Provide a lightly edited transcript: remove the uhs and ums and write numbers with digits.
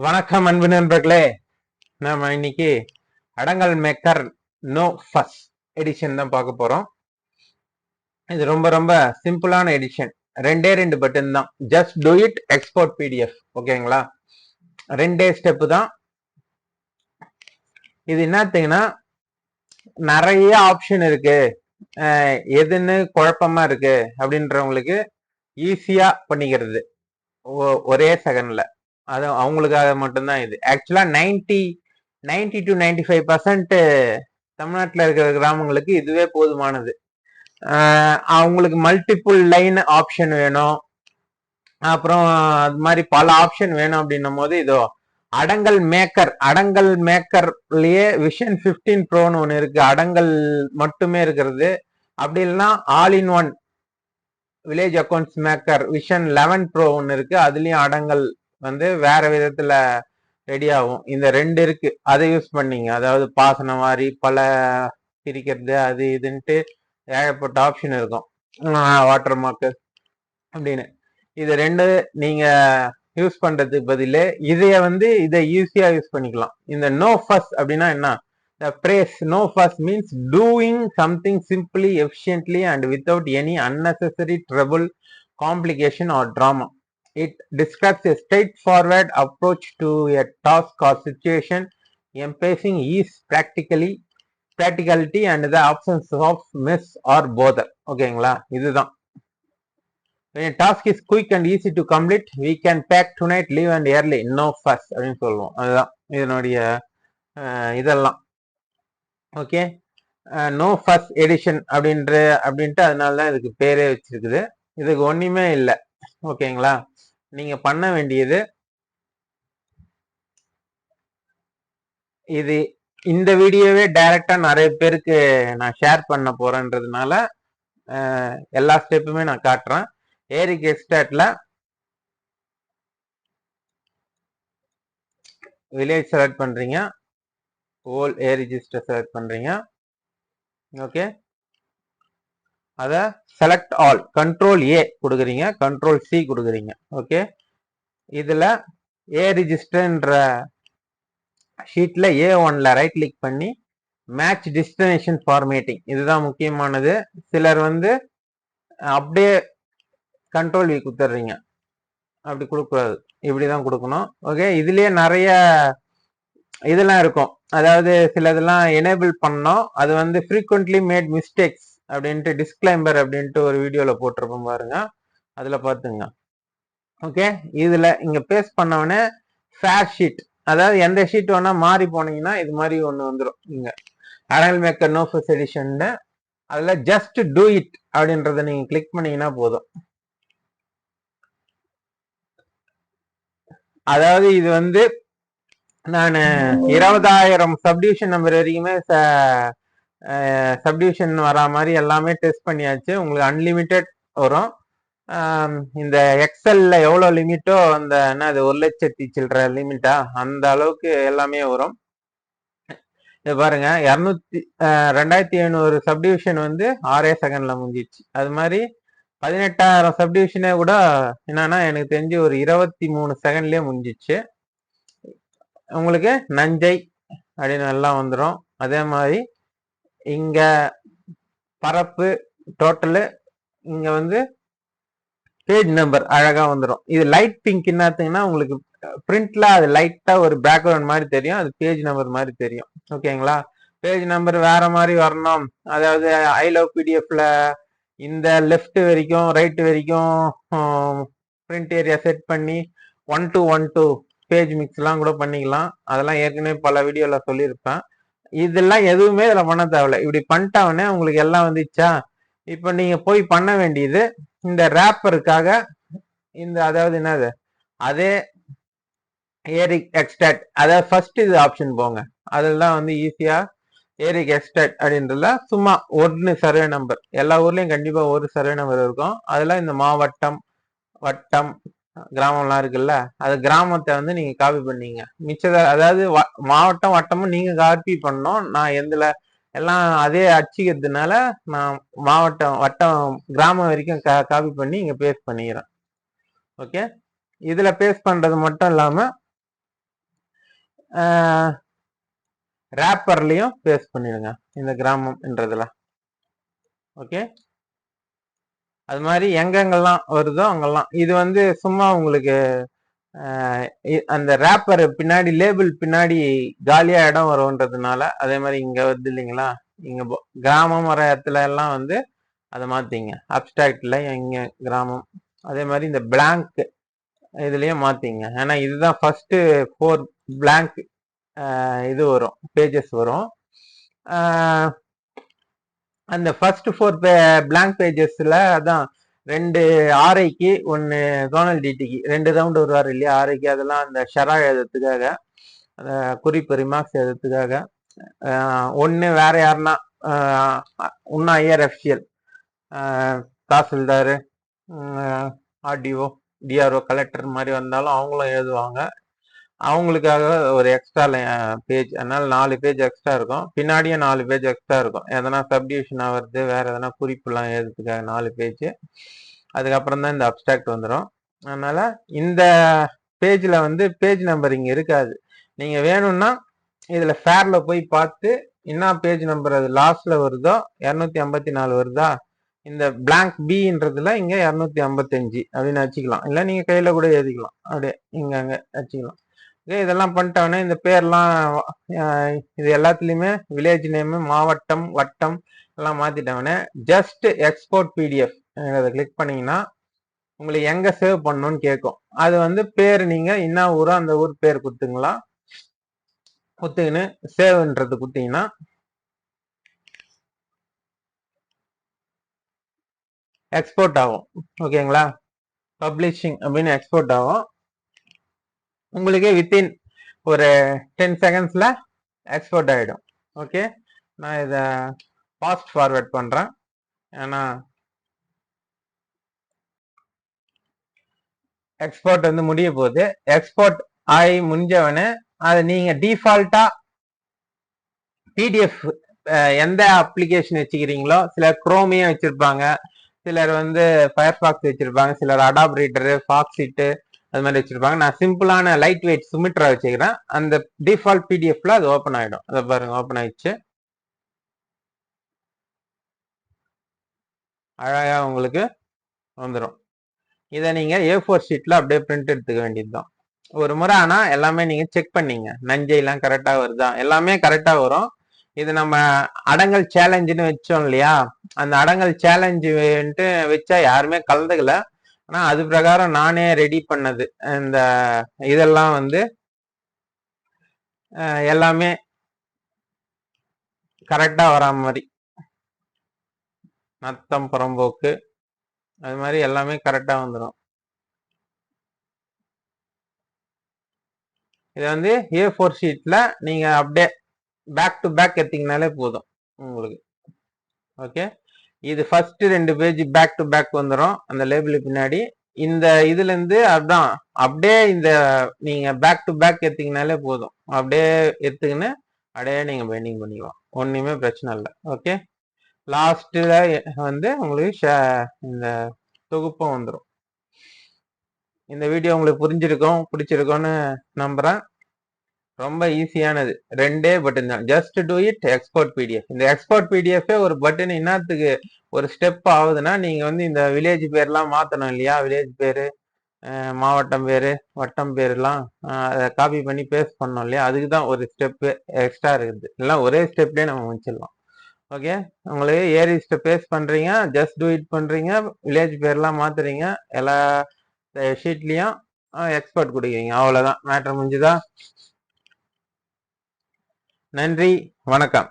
வணக்கம் அன்பு நண்பர்களே. நாம இன்னைக்கு அடங்கல் மேக்கர் நோ ஃபஸ் எடிஷன் தான் பார்க்க போறோம். இது ரொம்ப ரொம்ப சிம்பிளான எடிஷன். ரெண்டு பட்டன் தான். Just do it, export PDF. ஓகேங்களா? ரெண்டே ஸ்டெப் தான். இது என்னத்தீங்கன்னா நிறைய ஆப்ஷன் இருக்கு, எதுன்னு குழப்பமா இருக்கு அப்படின்றவங்களுக்கு ஈஸியா பண்ணிக்கிறது ஒரே செகண்ட்ல. அது அவங்களுக்காக மட்டும்தான் இது. ஆக்சுவலா 90 to 95% தமிழ்நாட்டில் இருக்கிற கிராமங்களுக்கு இதுவே போதுமானது. அவங்களுக்கு மல்டிபிள் லைன் ஆப்ஷன் வேணும், அப்புறம் அது மாதிரி பல ஆப்ஷன் வேணும் அப்படின்னும் போது இதோ அடங்கல் மேக்கர்லயே விஷன் 15 ப்ரோன்னு ஒன்று இருக்கு. அடங்கல் மட்டுமே இருக்கிறது. அப்படி இல்லைன்னா all in one village accounts maker vision 11 bro ஒன்று இருக்கு. அதுலயும் அடங்கல் வந்து வேற விதத்துல ரெடி ஆகும். இந்த ரெண்டு இருக்கு, அதை யூஸ் பண்ணீங்க. அதாவது பாசன மாதிரி பல பிரிக்கிறது அது இதுன்ட்டு ஏகப்பட்ட ஆப்ஷன் இருக்கும். வாட்டர் மார்க்கு அப்படின்னு இது ரெண்டு நீங்க யூஸ் பண்றதுக்கு பதில் இதை ஈஸியா யூஸ் பண்ணிக்கலாம். இந்த நோ ஃபஸ் அப்படின்னா என்ன? The phrase no fuss means doing something simply, efficiently and without any unnecessary trouble, complication or drama. It describes a straightforward approach to a task or situation, emphasizing ease, practicality and the absence of mess or bother. ஓகேங்களா? இதுதான். When a task is quick and easy to complete, we can pack tonight, leave and early. No fuss அப்படின்னு சொல்லுவோம். அதுதான் இதனுடைய இதெல்லாம். Okay, no first edition அப்படின்ட்டு அதனால தான் இதுக்கு பேரே வச்சிருக்குது. இதுக்கு ஒண்ணுமே இல்லை. ஓகேங்களா? நீங்க பண்ண வேண்டியது இது. இந்த வீடியோவே டைரக்டா நிறைய பேருக்கு நான் ஷேர் பண்ண போறேன்றதுனால எல்லா ஸ்டெப்புமே நான் காட்டுறேன். ஏரிக் எக்ஸ்டாட்ல வில்லேஜ் செலக்ட் பண்றீங்க, ஓல் ஏ ரிஜிஸ்டர் செலக்ட் பண்றீங்க. ஓகே, அத செலக்ட் ஆல், கண்ட்ரோல் ஏ கொடுக்குறீங்க, கண்ட்ரோல் சி கொடுக்குறீங்க. ஓகே, இதுல ஏ ரிஜிஸ்டர்ன்ற ஷீட்ல A1ல ரைட் கிளிக் பண்ணி மேட்ச் டெஸ்டினேஷன் ஃபார்மேட்டிங், இதுதான் முக்கியமானது. சிலர் வந்து அப்படியே கண்ட்ரோல் வி கொடுத்துட்றீங்க. அப்படி கொடுக்கூடாது, இப்படிதான் கொடுக்கணும். ஓகே, இதுலயே நிறைய இதெல்லாம் இருக்கும். அதாவது சில இதெல்லாம் எனேபிள் பண்ணோம். அது வந்து ஃப்ரீக்வெண்ட்லி மேட் மிஸ்டேக்ஸ் அப்படின்ட்டு டிஸ்க்ளைம்பர் அப்படின்ட்டு ஒரு வீடியோல போட்டிருப்போம் பாருங்க, அதுல பாத்துங்க. ஓகே, இதுல இங்க பேஸ்ட் பண்ணவனே ஃபேர் ஷீட், அதாவது எந்த ஷீட் வேணா மாறி போனீங்கன்னா இது மாதிரி ஒண்ணு வந்துடும். இங்க அடங்கல் மேக்கர் நோ ஃபஸ் எடிஷன், அதுல ஜஸ்ட் டூ இட் அப்படின்றத நீங்க கிளிக் பண்ணீங்கன்னா போதும். அதாவது இது வந்து நான் 20,000 சப்டிவிஷன் நம்பர் வரைக்குமே சப்டிவிஷன் வரா மாதிரி எல்லாமே டெஸ்ட் பண்ணியாச்சு. உங்களுக்கு அன்லிமிட்டெட் வரும். இந்த எக்ஸல்ல எவ்வளவு லிமிட்டோ அந்த என்னது 1,00,000 சில்லற லிமிட்டா அந்த அளவுக்கு எல்லாமே வரும். இது பாருங்க, 2,700 சப்டிவிஷன் வந்து 6 செகண்ட்ல முடிஞ்சிச்சு. அது மாதிரி 18,000 சப்டிவிஷனே கூட என்னன்னா எனக்கு தெரிஞ்சு ஒரு 23 செகண்ட்லயே முடிஞ்சிச்சு. உங்களுக்கு நஞ்சை அப்படின்னு எல்லாம் வந்துடும். அதே மாதிரி இங்க பரப்பு டோட்டலு, இங்க வந்து பேஜ் நம்பர் அழகா வந்துடும். இது லைட் பிங்க் என்னத்துங்கன்னா உங்களுக்கு பிரிண்ட்ல அது லைட்டா ஒரு பேக்ரவுண்ட் மாதிரி தெரியும், அது பேஜ் நம்பர் மாதிரி தெரியும். ஓகேங்களா? பேஜ் நம்பர் வேற மாதிரி வரணும். அதாவது ஐ லவ் பிடிஎஃப்ல இந்த லெஃப்ட் வரைக்கும் ரைட் வரைக்கும் பிரிண்ட் ஏரியா செட் பண்ணி 1 to 1 to பேஜ் மிக்ஸ் எல்லாம் கூட பண்ணிக்கலாம். அதெல்லாம் ஏற்கனவே பல வீடியோல சொல்லியிருப்பேன். இதெல்லாம் எதுவுமே இதுல பண்ண தேவையில்ல. இப்படி பண்ணிட்டாவனே உங்களுக்கு எல்லாம் வந்துச்சா. இப்ப நீங்க போய் பண்ண வேண்டியது இந்த ரேப்பருக்காக இந்த அதாவது என்னது அதே ஏரிக் எக்ஸ்டாட், அதாவது ஃபர்ஸ்ட் இது ஆப்ஷன் போங்க. அதெல்லாம் வந்து ஈஸியா ஏரிக் எக்ஸ்டாட் அப்படின்றதுல சும்மா ஒன்னு சர்வே நம்பர், எல்லா ஊர்லயும் கண்டிப்பா ஒரு சர்வே நம்பர் இருக்கும். அதெல்லாம் இந்த மாவட்டம் வட்டம் கிராமம்லாம் இருக்குல்ல, அது கிராமத்தை வந்து நீங்க காப்பி பண்ணீங்க. மிச்சத அதாவது மாவட்டம் வட்டமும் நீங்க காப்பி பண்ணோம். நான் எதுல எல்லாம் அதே அச்சிக்கிறதுனால நான் மாவட்டம் வட்டம் கிராமம் வரைக்கும் காப்பி பண்ணி இங்க பேஸ்ட் பண்ணிக்கிறேன். ஓகே, இதுல பேஸ்ட் பண்றது மட்டும் இல்லாம ரேப்பர்லயும் பேஸ்ட் பண்ணிடுங்க இந்த கிராமம்ன்றதுல. ஓகே, அது மாதிரி எங்கெங்கெல்லாம் வருதோ அங்கெல்லாம் இது வந்து சும்மா உங்களுக்கு அந்த ரேப்பர் பின்னாடி லேபிள் பின்னாடி காலியா இடம் வரும்ன்றதுனால. அதே மாதிரி இங்க வருது இல்லைங்களா, இங்க கிராமம் வர இடத்துல எல்லாம் வந்து அதை மாத்திங்க. அப்டிராக்ட்ல இங்க கிராமம், அதே மாதிரி இந்த பிளாங்க் இதுலயும் மாத்திங்க. ஏன்னா இதுதான் ஃபர்ஸ்ட் 4 பிளாங்க் இது வரும், பேஜஸ் வரும். அந்த ஃபர்ஸ்ட் 4 பிளாங்க் பேஜஸ்ல அதான் 2 ஆர்ஐக்கு 1 ஜோனல் டிடிக்கு 2 ரவுண்ட் வருவார் இல்லையா ஆர்ஐக்கு. அதெல்லாம் அந்த ஷரா எழுதுறதுக்காக, அந்த குறிப்பு ரிமார்க்ஸ் எழுதுறதுக்காக. 1 வேற யாருன்னா இன்னும் IR FCL, tahsildar, RTO, DRO, collector மாதிரி வந்தாலும் அவங்களும் எழுதுவாங்க. அவங்களுக்காக ஒரு எக்ஸ்ட்ரா பேஜ், அதனால 4 பேஜ் எக்ஸ்ட்ரா இருக்கும். பின்னாடியும் 4 பேஜ் எக்ஸ்ட்ரா இருக்கும். எதனா சப்டிவிஷன் ஆகிறது, வேற எதனா குறிப்புலாம் எழுதுறதுக்காக 4 பேஜ். அதுக்கப்புறம் தான் இந்த அப்டிராக்ட் வந்துடும். அதனால இந்த பேஜ்ல வந்து பேஜ் நம்பரிங் இருக்காது. நீங்க வேணும்னா இதுல ஃபேர்ல போய் பார்த்து என்ன பேஜ் நம்பர் அது லாஸ்ட்ல வருதோ, 254 வருதா, இந்த பிளாங்க் பின்றதுல இங்க 255 அப்படின்னு வச்சுக்கலாம். இல்ல நீங்க கையில கூட எழுதிக்கலாம், அப்படியே இங்க அங்க வச்சுக்கலாம். இதெல்லாம் பண்ணிட்டோன்னே இந்த பேர்லாம் இது எல்லாத்துலயுமே வில்லேஜ் நேம், மாவட்டம், வட்டம் எல்லாம் மாத்திட்டோன்னே ஜஸ்ட் எக்ஸ்போர்ட் பிடிஎஃப் அதை கிளிக் பண்ணீங்கன்னா உங்களுக்கு எங்க சேவ் பண்ணணும்னு கேட்கும். அது வந்து பேர் நீங்க என்ன ஊரோ அந்த ஊர் பேர் குத்துங்களா, குத்துக்கின்னு சேவ்ன்றது குத்தீங்கன்னா எக்ஸ்போர்ட் ஆகும். ஓகேங்களா, பப்ளிஷிங் அப்படின்னு எக்ஸ்போர்ட் ஆகும். உங்களுக்கு வித்தின் ஒரு 10 செகண்ட்ஸ்ல எக்ஸ்போர்ட் ஆயிடும். ஓகே, நான் இதை ஃபாஸ்ட் ஃபார்வர்ட் பண்றேன். ஏன்னா எக்ஸ்போர்ட் வந்து முடிய போகுது. எக்ஸ்போர்ட் ஆகி முடிஞ்சவனே அது நீங்க டிஃபால்ட்டா பிடிஎஃப் எந்த அப்ளிகேஷன் வச்சுக்கிறீங்களோ, சிலர் குரோமியே வச்சிருப்பாங்க, சிலர் வந்து ஃபயர்பாக்ஸ் வச்சிருப்பாங்க, சிலர் அடாப் ரீடரு, ஃபாக்ஸிட்டு அது மாதிரி வச்சிருப்பாங்க. நான் சிம்பிளான லைட் வெயிட் சுமிட்ரா வச்சுக்கிறேன். அந்த டிஃபால்ட் பிடிஎஃப்ல அது ஓப்பன் ஆயிடும். அதை பாருங்க, ஓப்பன் ஆயிடுச்சு. அழகா உங்களுக்கு வந்துடும். இதை நீங்க A4 ஷீட்ல அப்படியே பிரிண்ட் எடுத்துக்க வேண்டியதுதான். ஒரு முறை ஆனா எல்லாமே நீங்க செக் பண்ணீங்க, நஞ்சையெல்லாம் கரெக்டா வருதா, எல்லாமே கரெக்டா வரும். இது நம்ம அடங்கல் சேலஞ்சுன்னு வச்சோம் இல்லையா, அந்த அடங்கல் சேலஞ்சுன்ட்டு வச்சா யாருமே கலந்துக்கல. ஆனா அது பிரகாரம் நானே ரெடி பண்ணது இந்த இதெல்லாம் வந்து எல்லாமே கரெக்டா வரா மாதிரி, நத்தம், புறம்போக்கு அது மாதிரி எல்லாமே கரெக்டா வந்துடும். இது வந்து A4 ஷீட்ல நீங்க அப்படியே பேக் டு பேக் எடுத்தீங்கனாலே போதும் உங்களுக்கு. ஓகே, இது first 2 page back to back வந்துடும் அந்த லேபிள் பின்னாடி. இந்த இதுல இருந்து அதான் அப்படியே இந்த நீங்க பேக் டு பேக் எடுத்தீங்கனாலே போதும். அப்படியே எடுத்துக்கின்னு அப்படியே நீங்க பைண்டிங் பண்ணிக்கலாம், ஒண்ணுமே பிரச்சனை இல்லை. ஓகே, லாஸ்ட்ல வந்து உங்களுக்கு இந்த தொகுப்பும் வந்துடும். இந்த வீடியோ உங்களுக்கு பிடிச்சிருக்கும்னு நம்புறேன். ரொம்ப ஈஸியானது, 2 பட்டன் தான். Just do it export PDF. இந்த எக்ஸ்போர்ட் பிடிஎஃப் ஒரு பட்டன் என்னத்துக்கு ஒரு ஸ்டெப் ஆகுதுன்னா, நீங்க வந்து இந்த வில்லேஜ் பேர்லாம் மாத்தணும் இல்லையா, வில்லேஜ் பேரு, மாவட்டம் பேரு, வட்டம் பேருலாம் அதை காப்பி பண்ணி பேஸ்ட் பண்ணோம் இல்லையா, அதுக்கு தான் ஒரு ஸ்டெப்பு எக்ஸ்ட்ரா இருக்குது. எல்லாம் ஒரே ஸ்டெப்லேயே நம்ம முடிச்சிடலாம். ஓகே, உங்களுக்கு ஏரிஸ்ட்டை பேஸ்ட் பண்றீங்க, ஜஸ்ட் டூ இட் பண்றீங்க, வில்லேஜ் பேர்லாம் மாத்துறீங்க, எல்லா ஷீட்லயும் எக்ஸ்போர்ட் கொடுக்குறீங்க. அவ்வளவுதான், மேட்டர் முடிஞ்சுதா? நன்றி, வணக்கம்.